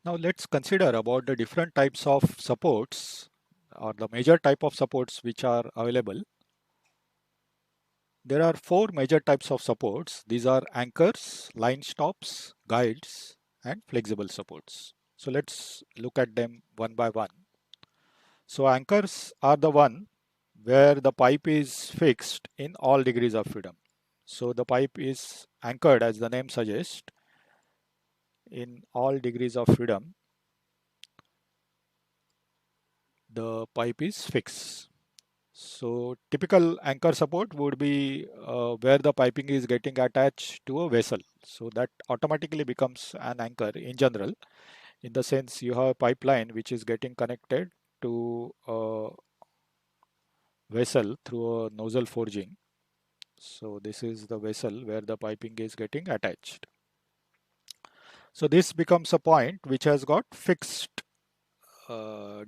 Now let's consider about the different types of supports or the major type of supports which are available. There are four major types of supports. These are anchors, line stops, guides, and flexible supports. So let's look at them one by one. So anchors are the one where the pipe is fixed in all degrees of freedom. So the pipe is anchored as the name suggests in all degrees of freedom. The pipe is fixed. So typical anchor support would be where the piping is getting attached to a vessel. So that automatically becomes an anchor in general. In the sense you have a pipeline which is getting connected to a vessel through a nozzle forging. So this is the vessel where the piping is getting attached. So this becomes a point which has got fixed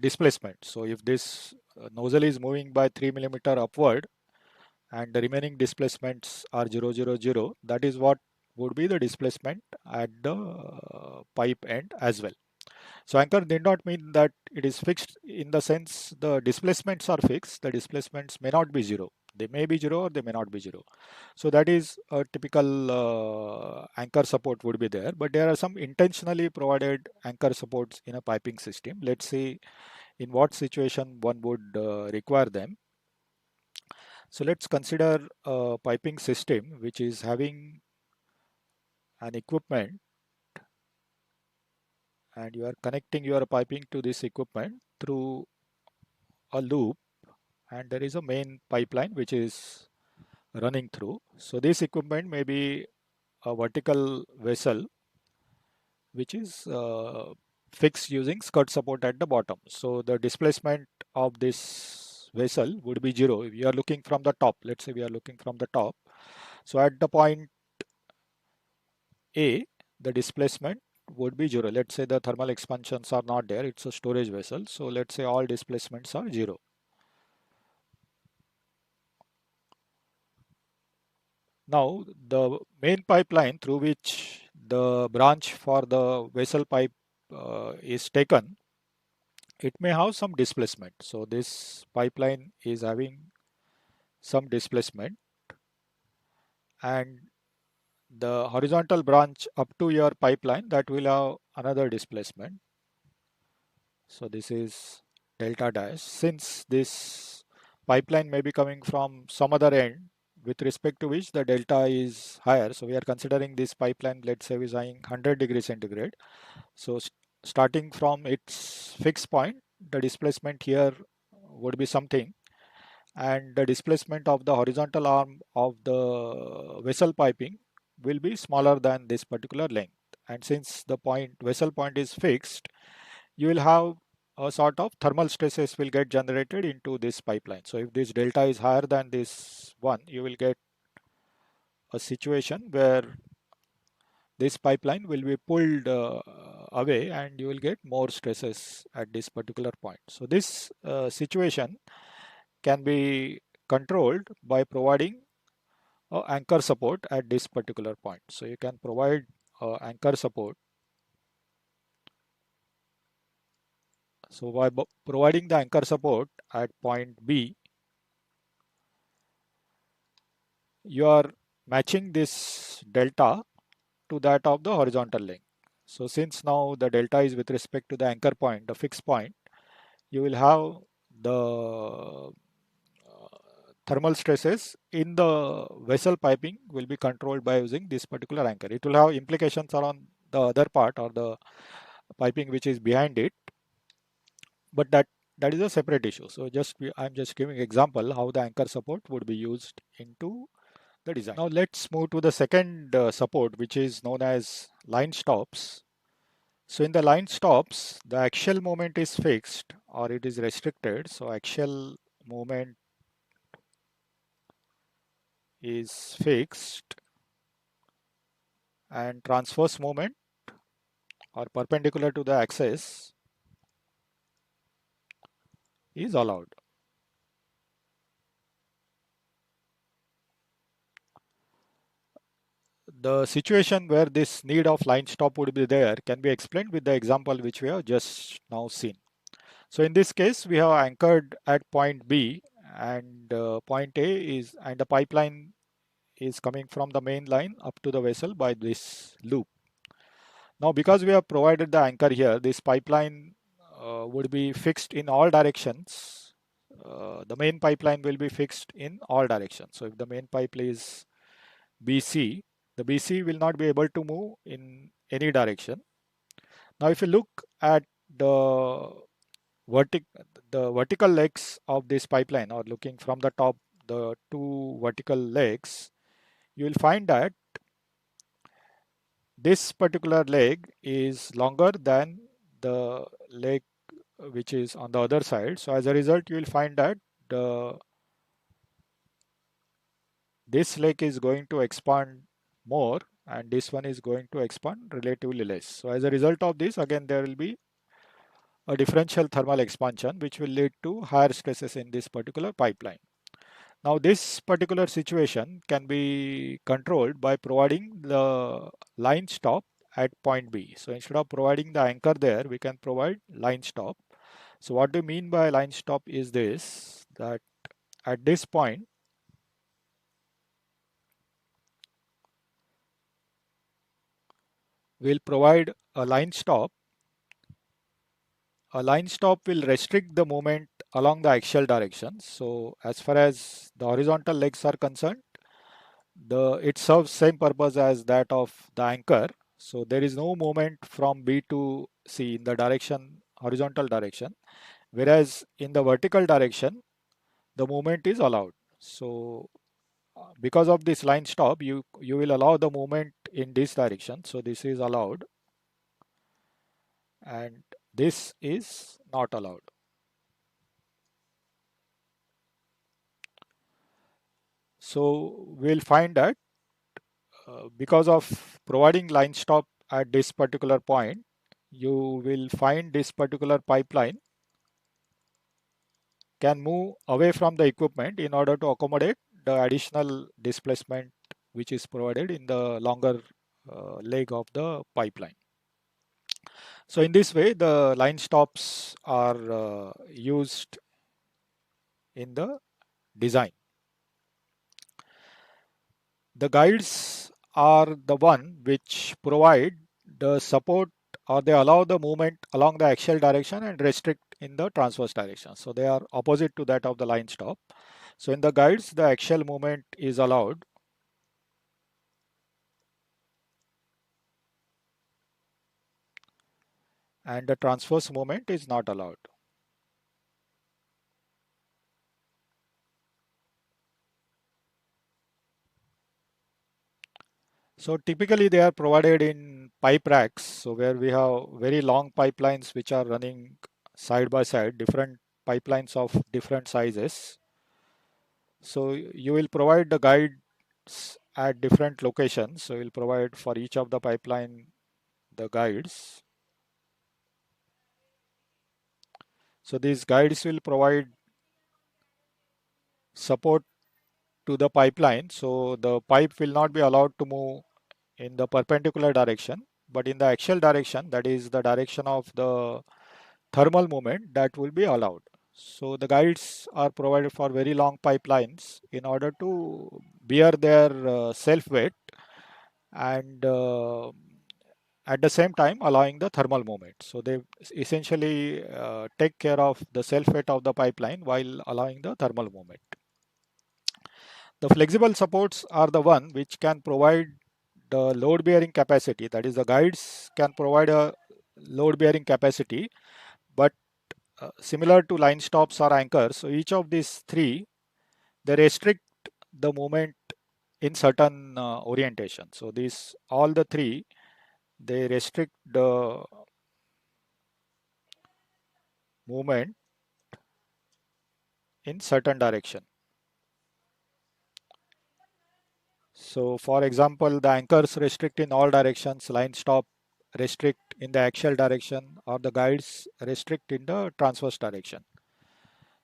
displacement. So if this nozzle is moving by 3 millimeter upward, and the remaining displacements are 0, 0, 0. That is what would be the displacement at the pipe end as well. So anchor did not mean that it is fixed in the sense the displacements are fixed. The displacements may not be 0. They may be 0 or they may not be 0. So that is a typical anchor support would be there. But there are some intentionally provided anchor supports in a piping system. Let's see in what situation one would require them. So let's consider a piping system which is having an equipment, and you are connecting your piping to this equipment through a loop, and there is a main pipeline which is running through. So this equipment may be a vertical vessel which is fixed using skirt support at the bottom. So the displacement of this vessel would be 0. If you are looking from the top, let's say we are looking from the top. So at the point A, the displacement would be 0. Let's say the thermal expansions are not there, it's a storage vessel. So let's say all displacements are 0. Now the main pipeline through which the branch for the vessel pipe is taken, it may have some displacement. So this pipeline is having some displacement, and the horizontal branch up to your pipeline that will have another displacement. So this is delta dash. Since this pipeline may be coming from some other end with respect to which the delta is higher. So we are considering this pipeline, let's say, is having 100 degrees centigrade. So starting from its fixed point, the displacement here would be something, and the displacement of the horizontal arm of the vessel piping will be smaller than this particular length. And since the point vessel point is fixed, you will have a sort of thermal stresses will get generated into this pipeline. So if this delta is higher than this one, you will get a situation where this pipeline will be pulled away and you will get more stresses at this particular point. So this situation can be controlled by providing anchor support at this particular point. So you can provide anchor support. So by providing the anchor support at point B, you are matching this delta to that of the horizontal length. So since now the delta is with respect to the anchor point, the fixed point, you will have the thermal stresses in the vessel piping will be controlled by using this particular anchor. It will have implications around the other part or the piping which is behind it, but that is a separate issue. So I'm just giving example how the anchor support would be used into the design. Now let's move to the second support, which is known as line stops. So in the line stops, the axial moment is fixed or it is restricted. So axial moment is fixed and transverse moment or perpendicular to the axis is allowed. the situation where this need of line stop would be there can be explained with the example which we have just now seen. So in this case, we have anchored at point B, and point A is, and the pipeline is coming from the main line up to the vessel by this loop. Now, because we have provided the anchor here, this pipeline would be fixed in all directions. The main pipeline will be fixed in all directions. So if the main pipe is BC, the BC will not be able to move in any direction. Now, if you look at the vertic the vertical legs of this pipeline, or looking from the top, the two vertical legs, you will find that this particular leg is longer than the leg which is on the other side. So as a result, you will find that the this leg is going to expand more, and this one is going to expand relatively less. So as a result of this, again there will be a differential thermal expansion which will lead to higher stresses in this particular pipeline. Now this particular situation can be controlled by providing the line stop at point B. So instead of providing the anchor there, we can provide line stop. So what do you mean by line stop is this, that at this point, we'll provide a line stop. A line stop will restrict the movement along the axial direction. So as far as the horizontal legs are concerned, it serves same purpose as that of the anchor. So there is no movement from B to C in the direction, horizontal direction, whereas in the vertical direction, the movement is allowed. So because of this line stop, you will allow the movement in this direction. So this is allowed, and this is not allowed. So we'll find that because of providing line stop at this particular point, you will find this particular pipeline can move away from the equipment in order to accommodate the additional displacement which is provided in the longer leg of the pipeline. So in this way, the line stops are used in the design. The guides are the one which provide the support, or they allow the movement along the axial direction and restrict in the transverse direction. So they are opposite to that of the line stop. So in the guides, the axial movement is allowed, and the transverse movement is not allowed. So typically they are provided in pipe racks, so where we have very long pipelines which are running side by side, different pipelines of different sizes. So you will provide the guides at different locations. So you'll provide for each of the pipeline the guides. So these guides will provide support to the pipeline. So the pipe will not be allowed to move in the perpendicular direction, but in the axial direction, that is the direction of the thermal movement, that will be allowed. So the guides are provided for very long pipelines in order to bear their self weight, and at the same time allowing the thermal movement. So they essentially take care of the self weight of the pipeline while allowing the thermal movement. The flexible supports are the one which can provide the load bearing capacity, that is the guides can provide a load bearing capacity, but similar to line stops or anchors, so each of these three, they restrict the movement in certain orientation. So these all the three, they restrict the movement in certain direction. So for example, the anchors restrict in all directions, line stop restrict in the axial direction, or the guides restrict in the transverse direction.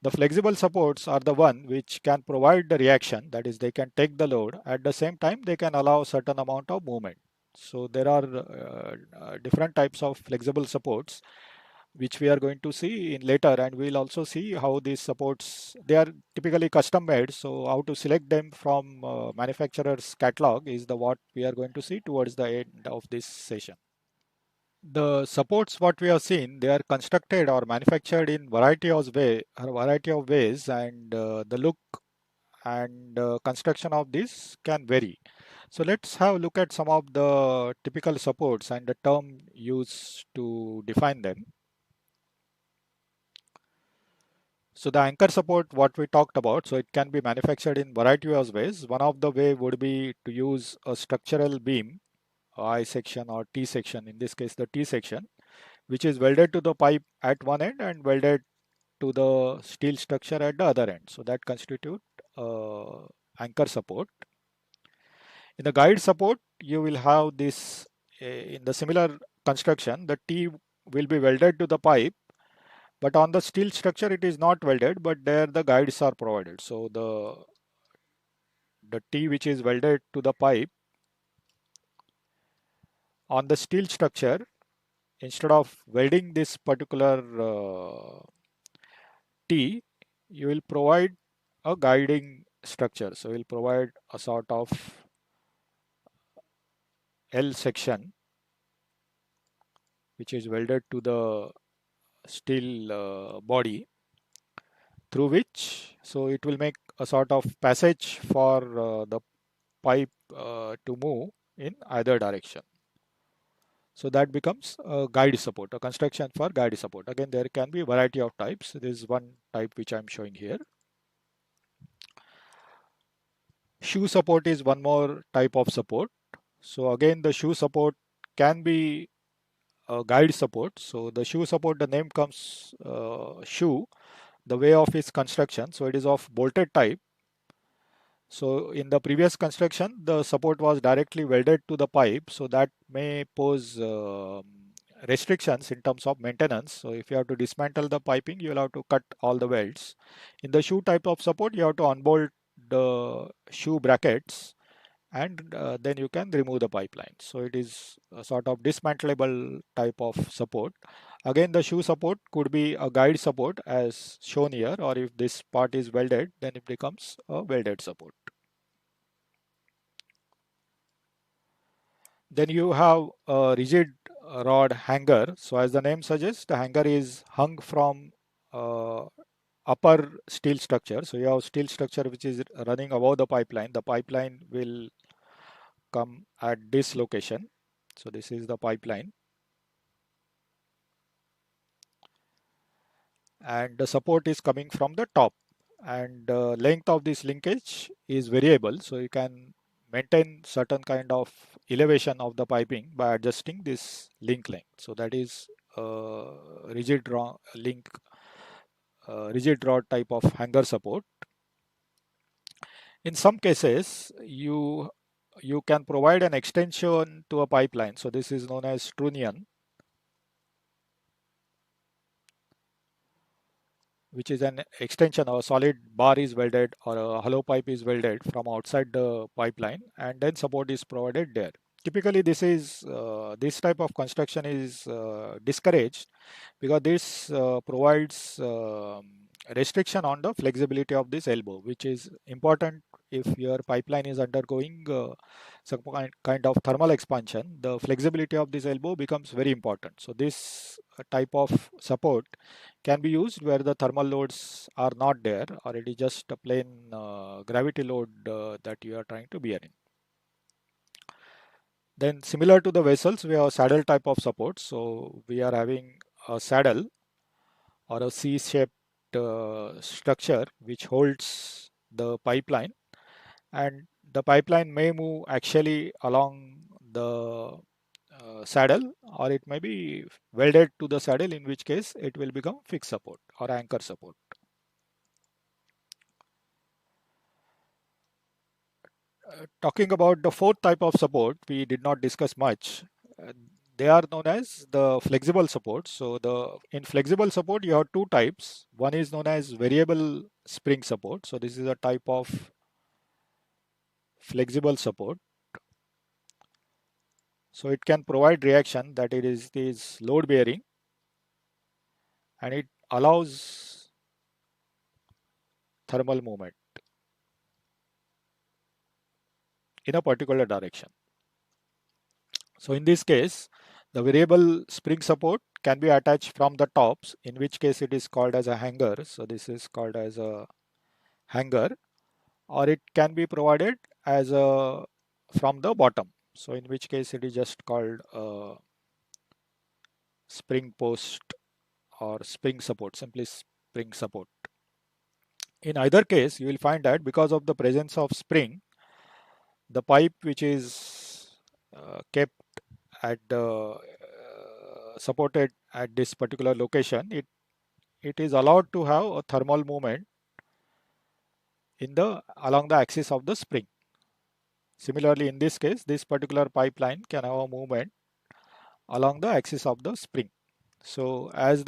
The flexible supports are the one which can provide the reaction, that is, they can take the load. At the same time, they can allow certain amount of movement. So there are different types of flexible supports which we are going to see in later, and we'll also see how these supports, they are typically custom made, so how to select them from manufacturer's catalog is the what we are going to see towards the end of this session. The supports what we have seen, they are constructed or manufactured in variety of ways, and the look and construction of this can vary. So let's have a look at some of the typical supports and the term used to define them. So the anchor support, what we talked about, so it can be manufactured in variety of ways. One of the way would be to use a structural beam, I section or T section, in this case the T section, which is welded to the pipe at one end and welded to the steel structure at the other end. So that constitute anchor support. In the guide support, you will have this in the similar construction, the T will be welded to the pipe, but on the steel structure it is not welded, but there the guides are provided. So the T which is welded to the pipe on the steel structure, instead of welding this particular T, you will provide a guiding structure. So you'll provide a sort of L section which is welded to the steel body, through which, so it will make a sort of passage for the pipe to move in either direction. So that becomes a guide support, a construction for guide support. Again, there can be a variety of types. This is one type which I'm showing here. Shoe support is one more type of support. So again, the shoe support can be a guide support. So the shoe support, the name comes shoe, the way of its construction. So it is of bolted type. So in the previous construction, the support was directly welded to the pipe, so that may pose restrictions in terms of maintenance. So if you have to dismantle the piping, you will have to cut all the welds. In the shoe type of support, you have to unbolt the shoe brackets, and then you can remove the pipeline. So it is a sort of dismantleable type of support. Again, the shoe support could be a guide support as shown here, or if this part is welded, then it becomes a welded support. Then you have a rigid rod hanger. So as the name suggests, the hanger is hung from uh, upper steel structure. So you have steel structure which is running above the pipeline. The pipeline will come at this location. So this is the pipeline, and the support is coming from the top, and length of this linkage is variable, so you can maintain certain kind of elevation of the piping by adjusting this link length. So that is rigid rigid rod type of hanger support. In some cases, you can provide an extension to a pipeline. So this is known as trunnion, which is an extension, or a solid bar is welded or a hollow pipe is welded from outside the pipeline, and then support is provided there. Typically, this type of construction is discouraged because this provides restriction on the flexibility of this elbow, which is important if your pipeline is undergoing some kind of thermal expansion. The flexibility of this elbow becomes very important. So this type of support can be used where the thermal loads are not there, or it is just a plain gravity load that you are trying to bear in. Then similar to the vessels, we have saddle type of support. So we are having a saddle or a C-shaped structure which holds the pipeline, and the pipeline may move actually along the saddle, or it may be welded to the saddle, in which case it will become fixed support or anchor support. Talking about the fourth type of support, we did not discuss much. Uh, they are known as the flexible support. So in flexible support you have two types. One is known as variable spring support. So this is a type of flexible support. So it can provide reaction that it is load bearing, and it allows thermal movement in a particular direction. So in this case, the variable spring support can be attached from the tops, in which case it is called as a hanger. So this is called as a hanger, or it can be provided as a from the bottom. So in which case it is just called a spring post or spring support, simply spring support. In either case, you will find that because of the presence of spring, the pipe which is kept at the supported at this particular location, it is allowed to have a thermal movement in the along the axis of the spring. Similarly, in this case, this particular pipeline can have a movement along the axis of the spring. So as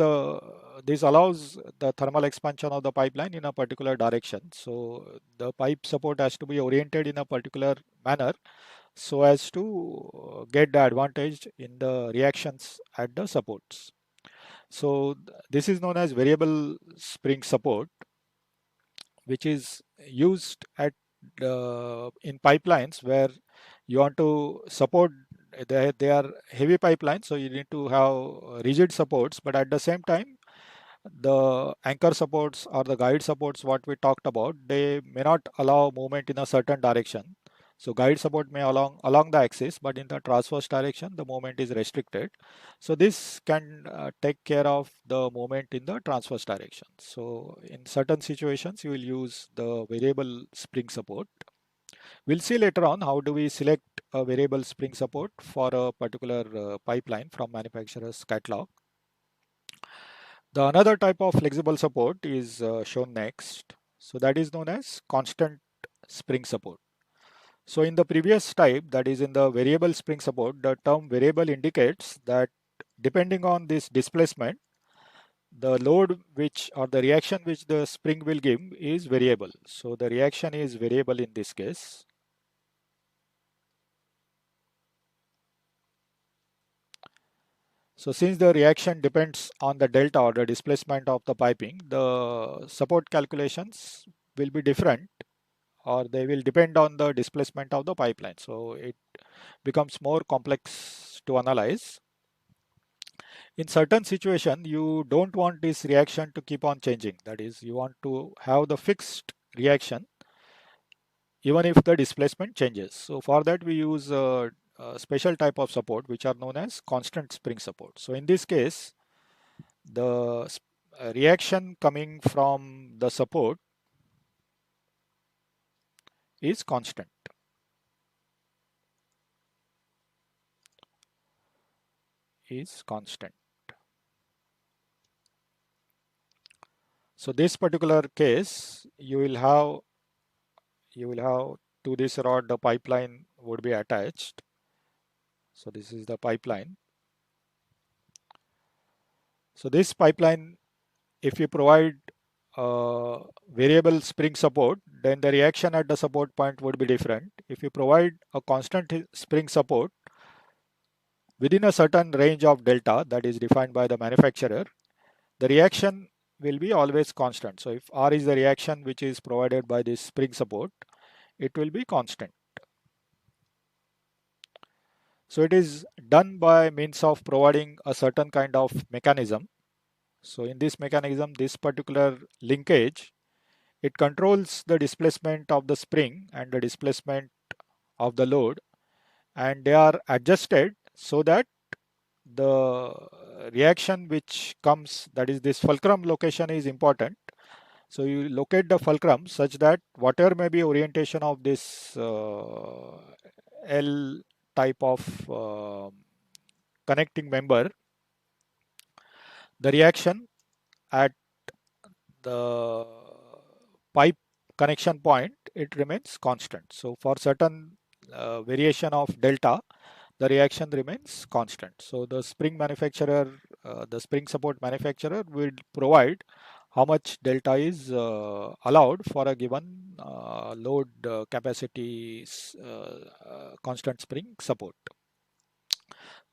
this allows the thermal expansion of the pipeline in a particular direction. So the pipe support has to be oriented in a particular manner so as to get the advantage in the reactions at the supports. So this is known as variable spring support, which is used in pipelines where you want to support. They are heavy pipelines, so you need to have rigid supports, but at the same time the anchor supports or the guide supports what we talked about, they may not allow movement in a certain direction. So guide support may along the axis, but in the transverse direction the movement is restricted. So this can take care of the movement in the transverse direction. So in certain situations you will use the variable spring support. We'll see later on how do we select a variable spring support for a particular pipeline from manufacturer's catalog. The another type of flexible support is shown next. So that is known as constant spring support. So in the previous type, that is in the variable spring support, the term variable indicates that depending on this displacement, the load which or the reaction which the spring will give is variable. So the reaction is variable in this case. So since the reaction depends on the delta or the displacement of the piping, the support calculations will be different, or they will depend on the displacement of the pipeline. So it becomes more complex to analyze. In certain situation, you don't want this reaction to keep on changing. That is, you want to have the fixed reaction even if the displacement changes. So for that we use a special type of support which are known as constant spring support. So in this case, the reaction coming from the support is constant. Is constant. So this particular case, you will have to this rod the pipeline would be attached. So this is the pipeline. So this pipeline, if you provide variable spring support, then the reaction at the support point would be different. If you provide a constant spring support within a certain range of delta that is defined by the manufacturer, the reaction will be always constant. So if R is the reaction which is provided by this spring support, it will be constant. So it is done by means of providing a certain kind of mechanism. So in this mechanism, this particular linkage, it controls the displacement of the spring and the displacement of the load, and they are adjusted so that the reaction which comes, that is this fulcrum location is important. So you locate the fulcrum such that whatever may be orientation of this L type of connecting member, the reaction at the pipe connection point, it remains constant. So for certain variation of delta, the reaction remains constant. So the spring manufacturer, the spring support manufacturer will provide how much delta is allowed for a given load capacity constant spring support.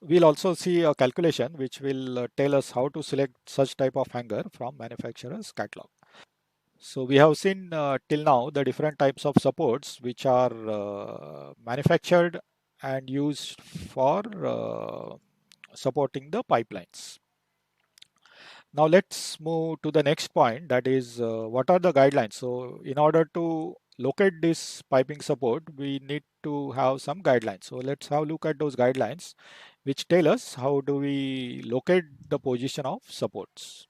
We'll also see a calculation which will tell us how to select such type of hanger from manufacturer's catalog. So we have seen till now the different types of supports which are manufactured and used for supporting the pipelines. Now let's move to the next point, that is what are the guidelines. So in order to locate this piping support, we need to have some guidelines. So let's have a look at those guidelines which tell us how do we locate the position of supports.